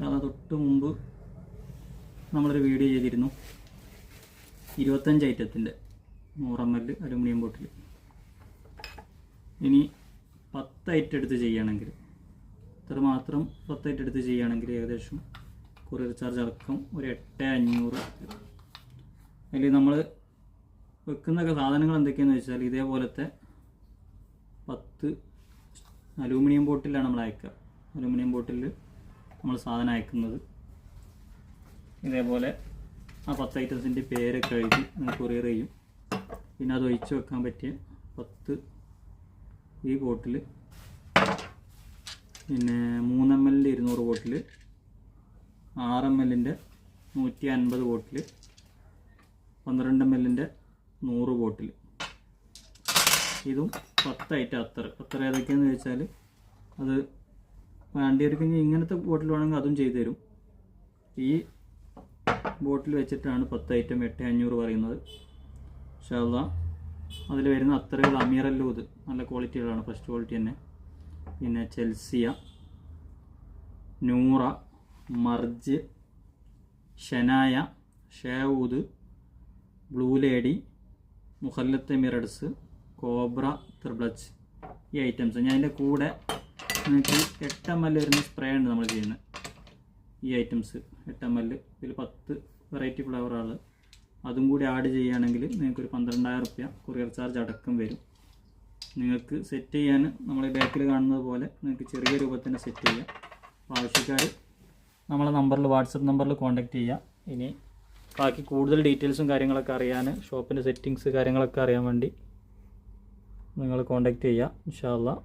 പക്ഷേ തൊട്ട് മുമ്പ് നമ്മളൊരു വീഡിയോ ചെയ്തിരുന്നു 25 ഐറ്റത്തിൻ്റെ 100 ml അലുമിനിയം ബോട്ടിൽ. ഇനി 10 ഐറ്റം എടുത്ത് ചെയ്യുകയാണെങ്കിൽ, ഇത്ര മാത്രം 10 ഐറ്റം എടുത്ത് ചെയ്യുകയാണെങ്കിൽ ഏകദേശം കൊറിയർ ചാർജ് അടക്കം ഒരു 8,500. അതിൽ നമ്മൾ വെക്കുന്ന സാധനങ്ങൾ എന്തൊക്കെയാണെന്ന് വെച്ചാൽ ഇതേപോലത്തെ 10 അലൂമിനിയം ബോട്ടിലാണ് നമ്മൾ അയക്കുക. അലൂമിനിയം ബോട്ടിൽ നമ്മൾ സാധനം അയക്കുന്നത്. ഇതേപോലെ ആ 10 ഐറ്റംസിൻ്റെ പേരൊക്കെ എഴുതി നമ്മൾ കൊറിയർ ചെയ്യും. പിന്നെ അത് ഒഴിച്ച് വെക്കാൻ പറ്റിയ 10 ഈ ബോട്ടിൽ, പിന്നെ 3 ml 200 ബോട്ടിൽ, 6 ml 150 ബോട്ടിൽ, 12 ml 100 ബോട്ടിൽ. ഇതും 10 ഐറ്റം. അത്ര ഏതൊക്കെയാണെന്ന് ചോദിച്ചാൽ അത് വേണ്ടിയവർക്ക് ഇങ്ങനത്തെ ബോട്ടിൽ വേണമെങ്കിൽ അതും ചെയ്തു തരും. ഈ ബോട്ടിൽ വെച്ചിട്ടാണ് 10 ഐറ്റം 8,500 പറയുന്നത്. ഇൻഷാ അല്ലാഹ് അതിൽ വരുന്ന അത്രയുള്ള അമീറല്ലൂത് നല്ല ക്വാളിറ്റികളാണ്, ഫസ്റ്റ് ക്വാളിറ്റി തന്നെ. പിന്നെ ചെൽസിയ, നൂറ, മർജ്, ഷനായ, ഷേവൂദ്, ബ്ലൂ ലേഡി, മുഹല്ലത്ത് എമിറേറ്റ്സ്, കോബ്ര, ത്രിബ്ലച്ച്, ഈ ഐറ്റംസ്. ഞാൻ അതിൻ്റെ കൂടെ നിങ്ങൾക്ക് 8 ml വരുന്ന സ്പ്രേ ഉണ്ട് നമ്മൾ ചെയ്യുന്നത്. ഈ ഐറ്റംസ് 8 ml, ഇതിൽ 10 വെറൈറ്റി ഫ്ലേവറുകൾ, അതും കൂടി ആഡ് ചെയ്യുകയാണെങ്കിൽ നിങ്ങൾക്കൊരു 12,000 റുപ്യ കൊറിയർ ചാർജ് അടക്കം വരും. നിങ്ങൾക്ക് സെറ്റ് ചെയ്യാൻ നമ്മൾ ബാക്കിൽ കാണുന്നത് പോലെ നിങ്ങൾക്ക് ചെറിയ രൂപത്തിൽ സെറ്റ് ചെയ്യാം. ആവശ്യക്കാർ നമ്മളെ നമ്പറിൽ, വാട്സപ്പ് നമ്പറിൽ കോൺടാക്റ്റ് ചെയ്യുക. ഇനി ബാക്കി കൂടുതൽ ഡീറ്റെയിൽസും കാര്യങ്ങളൊക്കെ അറിയാൻ, ഷോപ്പിൻ്റെ സെറ്റിങ്സ് കാര്യങ്ങളൊക്കെ അറിയാൻ വേണ്ടി നിങ്ങൾ കോൺടാക്റ്റ് ചെയ്യുക. ഇൻഷാ അല്ലാഹ്